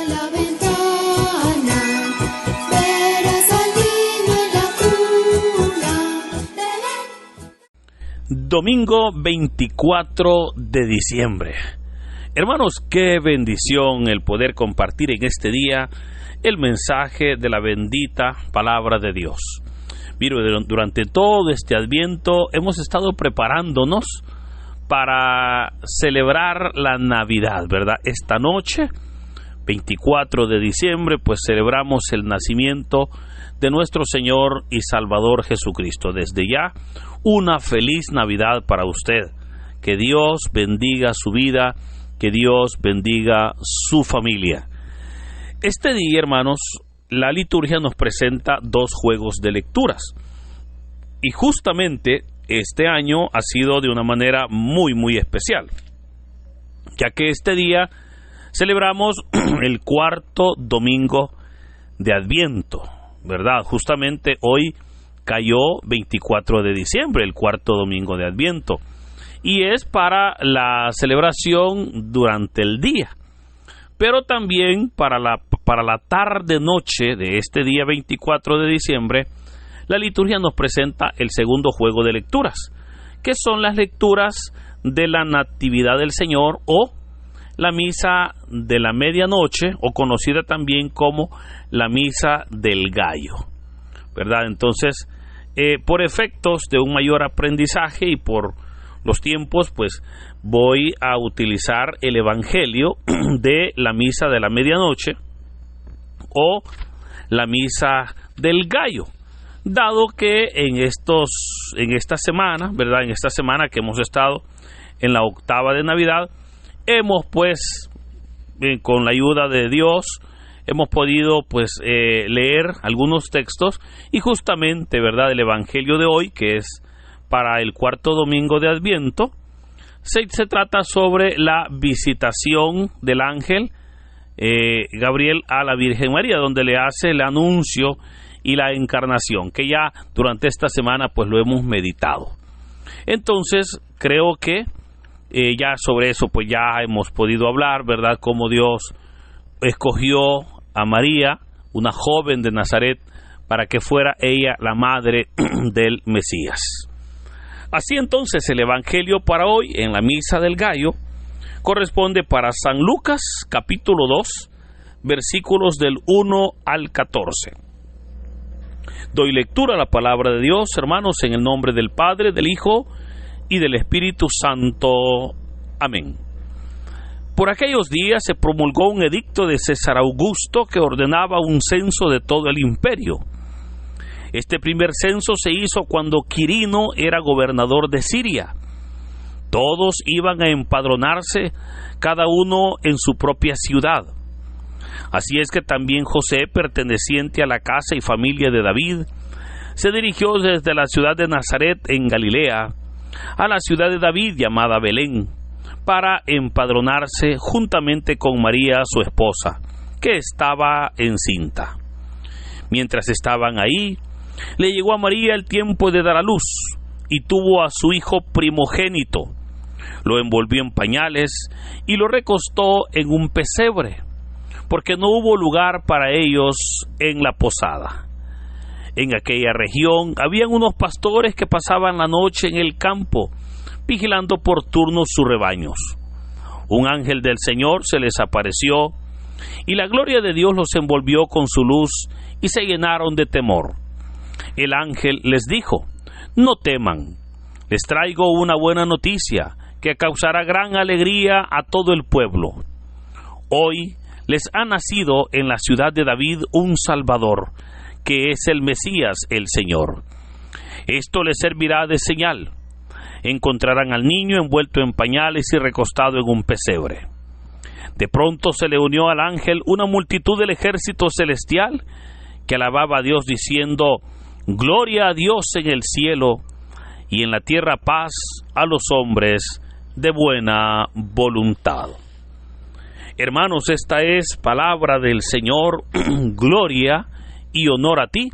la ventana, verás al niño en la cuna. Domingo 24 de diciembre. Hermanos, qué bendición el poder compartir en este día el mensaje de la bendita palabra de Dios. Mire, durante todo este Adviento hemos estado preparándonos para celebrar la Navidad, ¿verdad? Esta noche, 24 de diciembre, pues celebramos el nacimiento de nuestro Señor y Salvador Jesucristo. Desde ya, una feliz Navidad para usted. Que Dios bendiga su vida, que Dios bendiga su familia. Este día, hermanos, la liturgia nos presenta dos juegos de lecturas. Y justamente este año ha sido de una manera muy especial, ya que este día celebramos el cuarto domingo de Adviento, ¿verdad? Justamente hoy cayó 24 de diciembre, el cuarto domingo de Adviento, y es para la celebración durante el día, pero también para la tarde-noche de este día 24 de diciembre, la liturgia nos presenta el segundo juego de lecturas, que son las lecturas de la Natividad del Señor o la Misa de la Medianoche, o conocida también como la Misa del Gallo, ¿verdad? Entonces, por efectos de un mayor aprendizaje y por los tiempos, pues voy a utilizar el Evangelio de la Misa de la Medianoche o la Misa del Gallo, dado que en esta semana, ¿verdad? En esta semana que hemos estado en la octava de Navidad, hemos pues, con la ayuda de Dios, hemos podido pues leer algunos textos, y justamente, ¿verdad?, el Evangelio de hoy, que es para el cuarto domingo de Adviento, se trata sobre la visitación del ángel Gabriel a la Virgen María, donde le hace el anuncio y la encarnación, que ya durante esta semana pues lo hemos meditado. Entonces creo que ya sobre eso pues ya hemos podido hablar, ¿verdad?, cómo Dios escogió a María, una joven de Nazaret, para que fuera ella la madre del Mesías. Así entonces, el Evangelio para hoy en la Misa del Gallo corresponde para San Lucas, capítulo 2, versículos del 1 al 14. Doy lectura a la palabra de Dios, hermanos, en el nombre del Padre, del Hijo y del Espíritu Santo. Amén. Por aquellos días se promulgó un edicto de César Augusto que ordenaba un censo de todo el imperio. Este primer censo se hizo cuando Quirino era gobernador de Siria. Todos iban a empadronarse, cada uno en su propia ciudad. Así es que también José, perteneciente a la casa y familia de David, se dirigió desde la ciudad de Nazaret en Galilea a la ciudad de David llamada Belén, para empadronarse juntamente con María, su esposa, que estaba encinta. Mientras estaban ahí, le llegó a María el tiempo de dar a luz, y tuvo a su hijo primogénito. Lo envolvió en pañales y lo recostó en un pesebre, porque no hubo lugar para ellos en la posada. En aquella región habían unos pastores que pasaban la noche en el campo, vigilando por turnos sus rebaños. Un ángel del Señor se les apareció, y la gloria de Dios los envolvió con su luz, y se llenaron de temor. El ángel les dijo: no teman, les traigo una buena noticia que causará gran alegría a todo el pueblo. Hoy les ha nacido en la ciudad de David un Salvador, que es el Mesías, el Señor. Esto les servirá de señal: encontrarán al niño envuelto en pañales y recostado en un pesebre. De pronto se le unió al ángel una multitud del ejército celestial que alababa a Dios diciendo: gloria a Dios en el cielo, y en la tierra paz a los hombres de buena voluntad. Hermanos, esta es palabra del Señor. Gloria y honor a ti,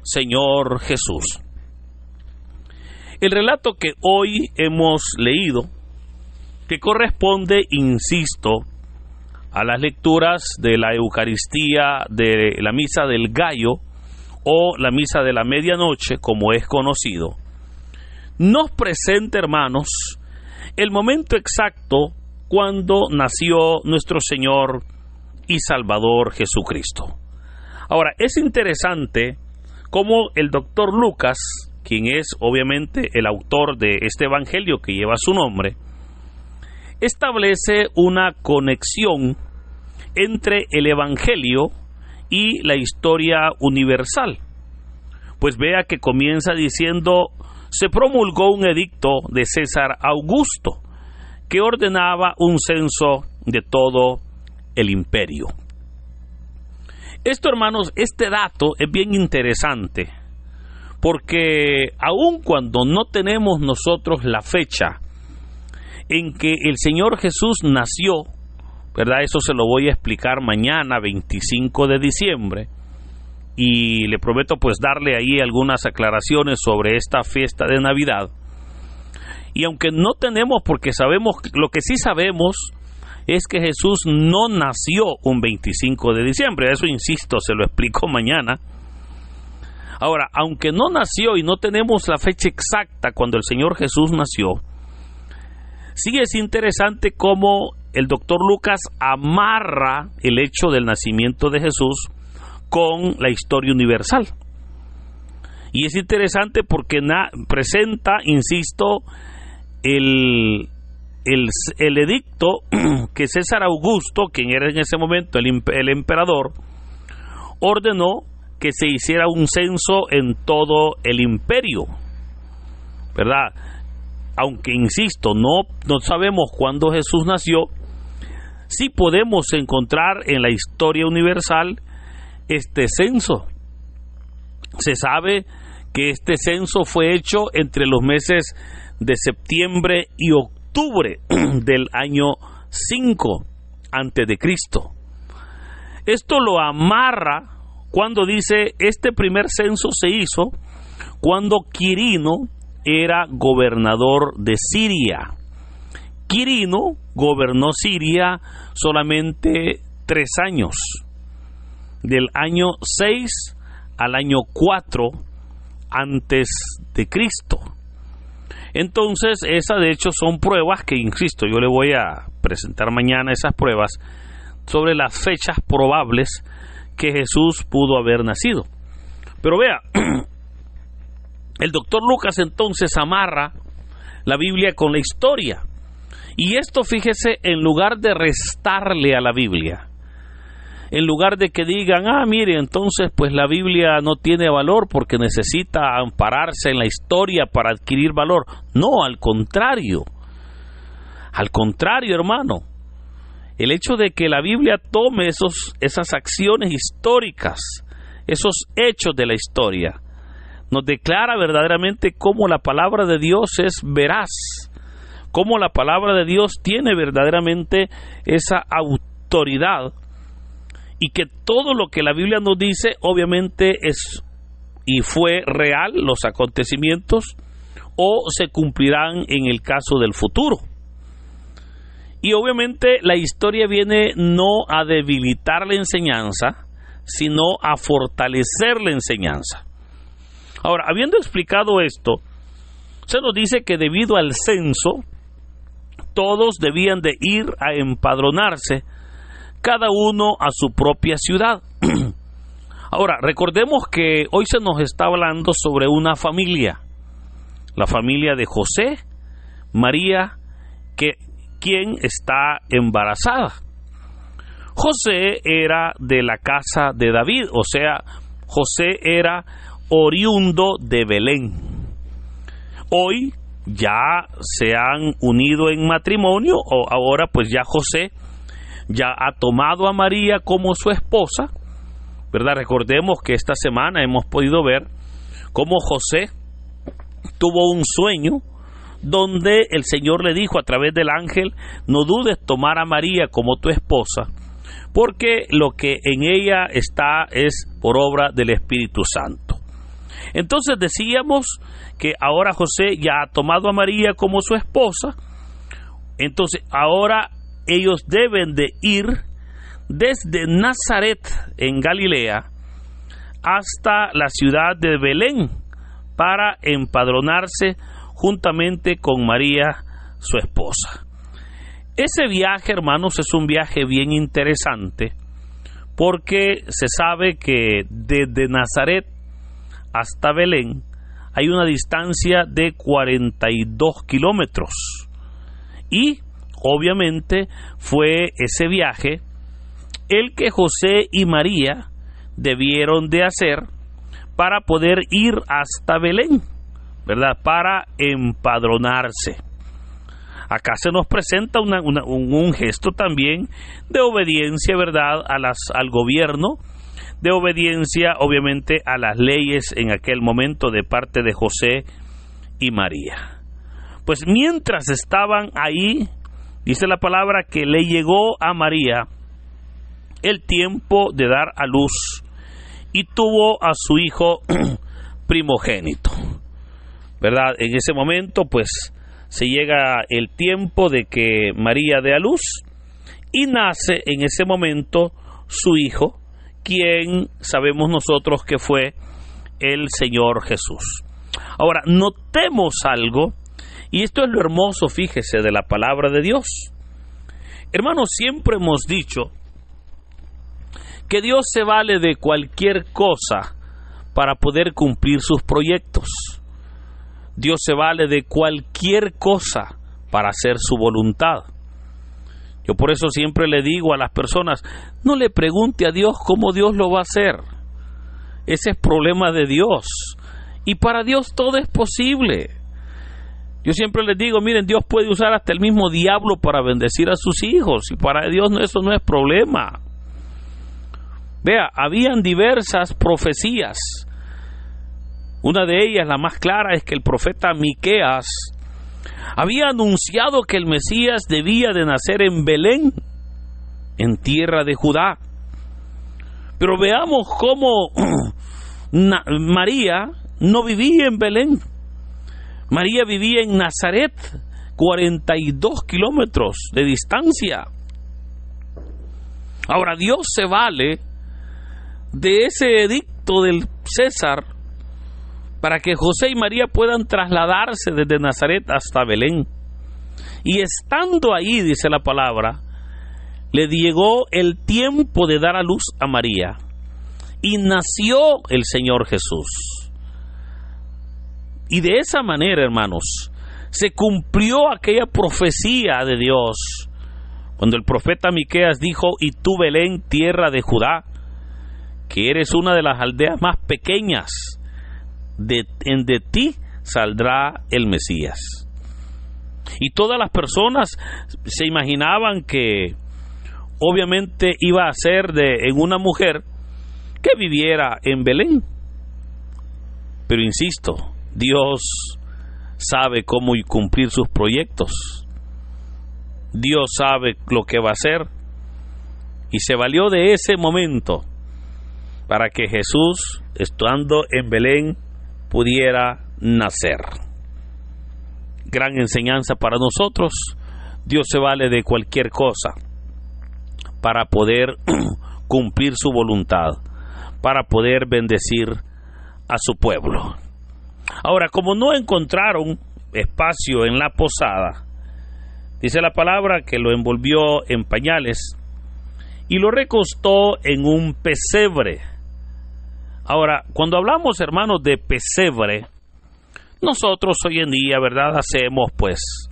Señor Jesús. El relato que hoy hemos leído, que corresponde, insisto, a las lecturas de la Eucaristía de la Misa del Gallo o la Misa de la Medianoche, como es conocido, nos presenta, hermanos, el momento exacto cuando nació nuestro Señor y Salvador Jesucristo. Ahora, es interesante cómo el doctor Lucas, quien es obviamente el autor de este evangelio que lleva su nombre, establece una conexión entre el evangelio y la historia universal. Pues vea que comienza diciendo: se promulgó un edicto de César Augusto que ordenaba un censo de todo el imperio. Esto, hermanos, este dato es bien interesante, porque aun cuando no tenemos nosotros la fecha en que el Señor Jesús nació, ¿verdad? Eso se lo voy a explicar mañana, 25 de diciembre, y le prometo pues darle ahí algunas aclaraciones sobre esta fiesta de Navidad. Y aunque no tenemos, porque sabemos, lo que sí sabemos es que Jesús no nació un 25 de diciembre, eso insisto, se lo explico mañana. Ahora, aunque no nació y no tenemos la fecha exacta cuando el Señor Jesús nació, sí es interesante cómo el doctor Lucas amarra el hecho del nacimiento de Jesús con la historia universal. Y es interesante porque presenta, insisto, el edicto que César Augusto, quien era en ese momento el emperador, ordenó que se hiciera un censo en todo el imperio, ¿verdad? Aunque, insisto, no sabemos cuándo Jesús nació, sí podemos encontrar en la historia universal este censo. Se sabe que este censo fue hecho entre los meses de septiembre y octubre del año 5 antes de Cristo. Esto lo amarra cuando dice: este primer censo se hizo cuando Quirino era gobernador de Siria. Quirino gobernó Siria solamente 3 años, del año 6 al año 4 antes de Cristo. Entonces, esas de hecho son pruebas que, insisto, yo le voy a presentar mañana esas pruebas sobre las fechas probables que Jesús pudo haber nacido. Pero vea, el doctor Lucas entonces amarra la Biblia con la historia. Y esto, fíjese, en lugar de restarle a la Biblia, en lugar de que digan: mire, entonces pues la Biblia no tiene valor porque necesita ampararse en la historia para adquirir valor. No, al contrario, hermano. El hecho de que la Biblia tome esas acciones históricas, esos hechos de la historia, nos declara verdaderamente cómo la palabra de Dios es veraz, cómo la palabra de Dios tiene verdaderamente esa autoridad, y que todo lo que la Biblia nos dice obviamente es y fue real, los acontecimientos, o se cumplirán en el caso del futuro. Y obviamente la historia viene no a debilitar la enseñanza, sino a fortalecer la enseñanza. Ahora, habiendo explicado esto, se nos dice que debido al censo, todos debían de ir a empadronarse, cada uno a su propia ciudad. Ahora, recordemos que hoy se nos está hablando sobre una familia, la familia de José, María, quien está embarazada. José era de la casa de David, o sea, José era oriundo de Belén. Hoy ya se han unido en matrimonio, o ahora pues ya José ya ha tomado a María como su esposa, ¿verdad? Recordemos que esta semana hemos podido ver cómo José tuvo un sueño donde el Señor le dijo a través del ángel: no dudes tomar a María como tu esposa, porque lo que en ella está es por obra del Espíritu Santo. Entonces decíamos que ahora José ya ha tomado a María como su esposa, entonces ahora ellos deben de ir desde Nazaret en Galilea hasta la ciudad de Belén para empadronarse juntamente con María, su esposa. Ese viaje, hermanos, es un viaje bien interesante porque se sabe que desde Nazaret hasta Belén hay una distancia de 42 kilómetros y obviamente fue ese viaje el que José y María debieron de hacer para poder ir hasta Belén, ¿verdad? Para empadronarse. Acá se nos presenta un gesto también de obediencia, ¿verdad?, al gobierno, de obediencia obviamente a las leyes en aquel momento de parte de José y María. Pues mientras estaban ahí, dice la palabra que le llegó a María el tiempo de dar a luz y tuvo a su hijo primogénito, ¿verdad? En ese momento pues se llega el tiempo de que María dé a luz y nace en ese momento su hijo, quien sabemos nosotros que fue el Señor Jesús. Ahora, notemos algo, y esto es lo hermoso, fíjese, de la palabra de Dios. Hermanos, siempre hemos dicho que Dios se vale de cualquier cosa para poder cumplir sus proyectos. Dios se vale de cualquier cosa para hacer su voluntad. Yo por eso siempre le digo a las personas, no le pregunte a Dios cómo Dios lo va a hacer. Ese es problema de Dios. Y para Dios todo es posible. Yo siempre les digo, miren, Dios puede usar hasta el mismo diablo para bendecir a sus hijos. Y para Dios eso no es problema. Vea, habían diversas profecías. Una de ellas, la más clara, es que el profeta Miqueas había anunciado que el Mesías debía de nacer en Belén, en tierra de Judá. Pero veamos cómo María no vivía en Belén. María vivía en Nazaret, 42 kilómetros de distancia. Ahora, Dios se vale de ese edicto del César para que José y María puedan trasladarse desde Nazaret hasta Belén. Y estando ahí, dice la palabra, le llegó el tiempo de dar a luz a María, y nació el Señor Jesús. Y de esa manera, hermanos, se cumplió aquella profecía de Dios, cuando el profeta Miqueas dijo, y tú, Belén, tierra de Judá, que eres una de las aldeas más pequeñas, de ti saldrá el Mesías. Y todas las personas se imaginaban que obviamente iba a ser en una mujer que viviera en Belén. Pero insisto, Dios sabe cómo cumplir sus proyectos. Dios sabe lo que va a hacer, y se valió de ese momento para que Jesús, estando en Belén, pudiera nacer. Gran enseñanza para nosotros. Dios se vale de cualquier cosa para poder cumplir su voluntad, para poder bendecir a su pueblo. Ahora, como no encontraron espacio en la posada, dice la palabra que lo envolvió en pañales y lo recostó en un pesebre. Ahora, cuando hablamos, hermanos, de pesebre, nosotros hoy en día, ¿verdad?, hacemos pues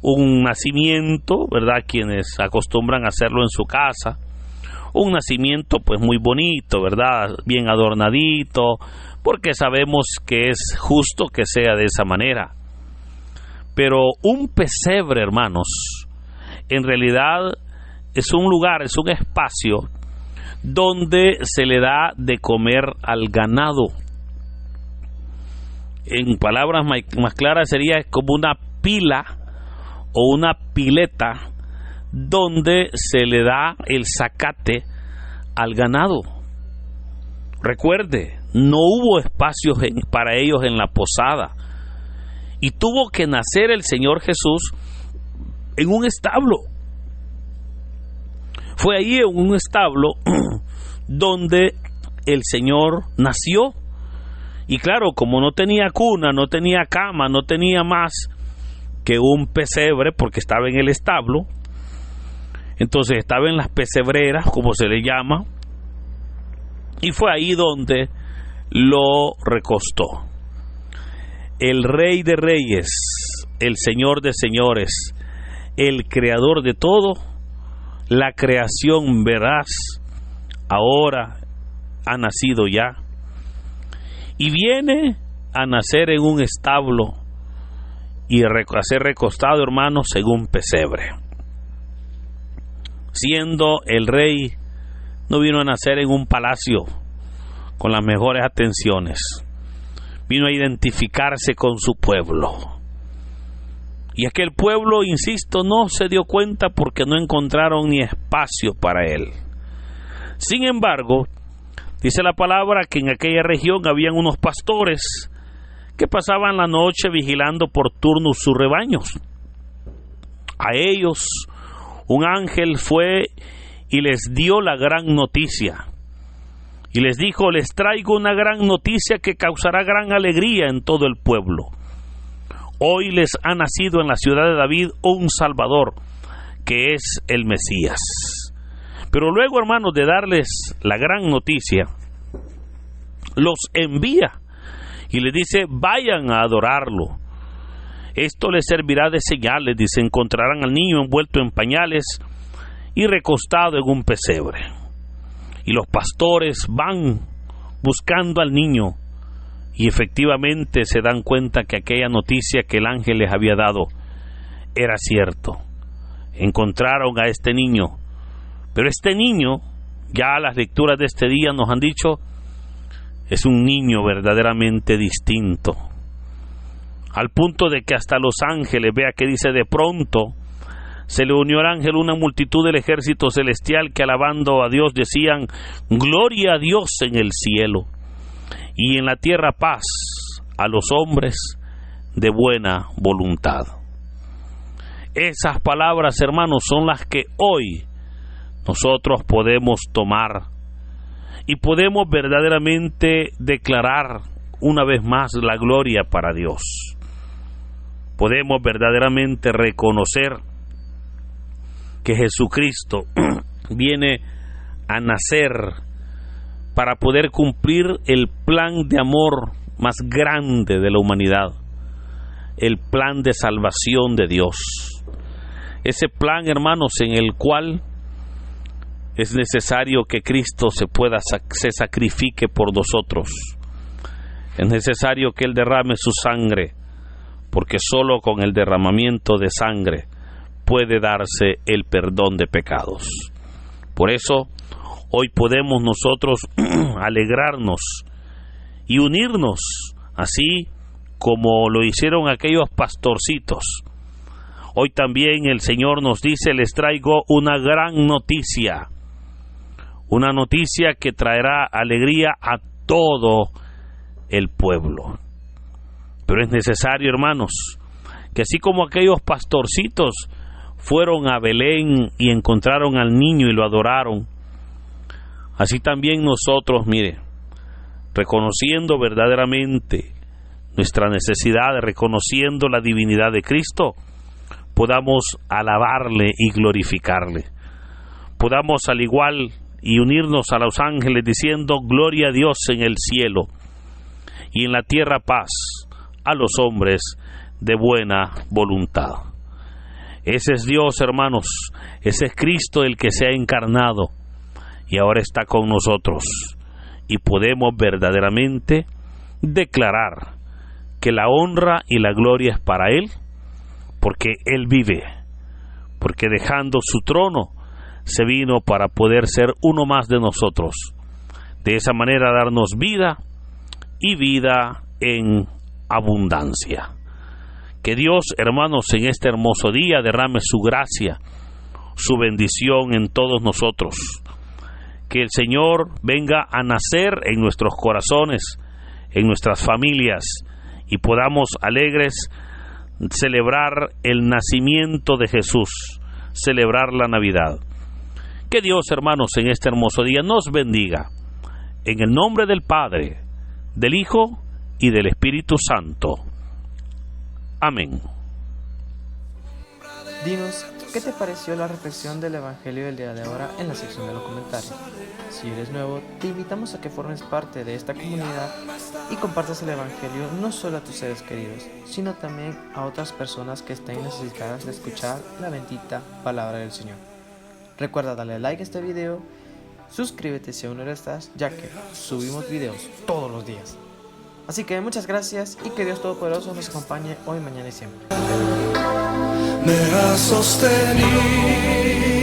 un nacimiento, ¿verdad?, quienes acostumbran a hacerlo en su casa, un nacimiento pues muy bonito, ¿verdad?, bien adornadito, porque sabemos que es justo que sea de esa manera. Pero un pesebre, hermanos, en realidad es un lugar, es un espacio donde se le da de comer al ganado. En palabras más claras sería como una pila o una pileta donde se le da el zacate al ganado. Recuerde, no hubo espacios para ellos en la posada, y tuvo que nacer el Señor Jesús en un establo. Fue ahí en un establo donde el Señor nació. Y claro, como no tenía cuna, no tenía cama, no tenía más que un pesebre, porque estaba en el establo, entonces estaba en las pesebreras, como se le llama, y fue ahí donde lo recostó. El Rey de Reyes, el Señor de Señores, el Creador de todo, la creación veraz, ahora ha nacido ya, y viene a nacer en un establo y a ser recostado, hermanos, en un pesebre. Siendo el rey, no vino a nacer en un palacio con las mejores atenciones, vino a identificarse con su pueblo. Y aquel pueblo, insisto, no se dio cuenta porque no encontraron ni espacio para él. Sin embargo, dice la palabra que en aquella región habían unos pastores que pasaban la noche vigilando por turno sus rebaños. A ellos un ángel fue y les dio la gran noticia. Y les dijo: les traigo una gran noticia que causará gran alegría en todo el pueblo. Hoy les ha nacido en la ciudad de David un Salvador, que es el Mesías. Pero luego, hermanos, de darles la gran noticia, los envía y les dice: vayan a adorarlo. Esto les servirá de señal, les dice: encontrarán al niño envuelto en pañales y recostado en un pesebre. Y los pastores van buscando al niño y efectivamente se dan cuenta que aquella noticia que el ángel les había dado era cierto. Encontraron a este niño, pero este niño, ya las lecturas de este día nos han dicho, es un niño verdaderamente distinto, al punto de que hasta los ángeles, vea que dice: de pronto se le unió al ángel una multitud del ejército celestial que, alabando a Dios, decían: gloria a Dios en el cielo, y en la tierra paz a los hombres de buena voluntad. Esas palabras, hermanos, son las que hoy nosotros podemos tomar y podemos verdaderamente declarar una vez más la gloria para Dios. Podemos verdaderamente reconocer que Jesucristo viene a nacer para poder cumplir el plan de amor más grande de la humanidad, el plan de salvación de Dios. Ese plan, hermanos, en el cual es necesario que Cristo se sacrifique por nosotros. Es necesario que Él derrame su sangre, porque solo con el derramamiento de sangre puede darse el perdón de pecados. Por eso, hoy podemos nosotros alegrarnos y unirnos, así como lo hicieron aquellos pastorcitos. Hoy también el Señor nos dice: les traigo una gran noticia, una noticia que traerá alegría a todo el pueblo. Pero es necesario, hermanos, que así como aquellos pastorcitos fueron a Belén y encontraron al niño y lo adoraron, así también nosotros, mire, reconociendo verdaderamente nuestra necesidad, reconociendo la divinidad de Cristo, podamos alabarle y glorificarle. Podamos al igual y unirnos a los ángeles diciendo: gloria a Dios en el cielo y en la tierra paz a los hombres de buena voluntad. Ese es Dios, hermanos, ese es Cristo el que se ha encarnado y ahora está con nosotros, y podemos verdaderamente declarar que la honra y la gloria es para Él, porque Él vive, porque dejando su trono se vino para poder ser uno más de nosotros, de esa manera darnos vida y vida en abundancia. Que Dios, hermanos, en este hermoso día derrame su gracia, su bendición en todos nosotros. Que el Señor venga a nacer en nuestros corazones, en nuestras familias, y podamos alegres celebrar el nacimiento de Jesús, celebrar la Navidad. Que Dios, hermanos, en este hermoso día nos bendiga. En el nombre del Padre, del Hijo y del Espíritu Santo. Amén. Dinos, ¿qué te pareció la reflexión del Evangelio del día de ahora en la sección de los comentarios? Si eres nuevo, te invitamos a que formes parte de esta comunidad y compartas el Evangelio no solo a tus seres queridos, sino también a otras personas que estén necesitadas de escuchar la bendita palabra del Señor. Recuerda darle like a este video, suscríbete si aún no lo estás, ya que subimos videos todos los días. Así que muchas gracias y que Dios Todopoderoso nos acompañe hoy, mañana y siempre. Me ha sostenido.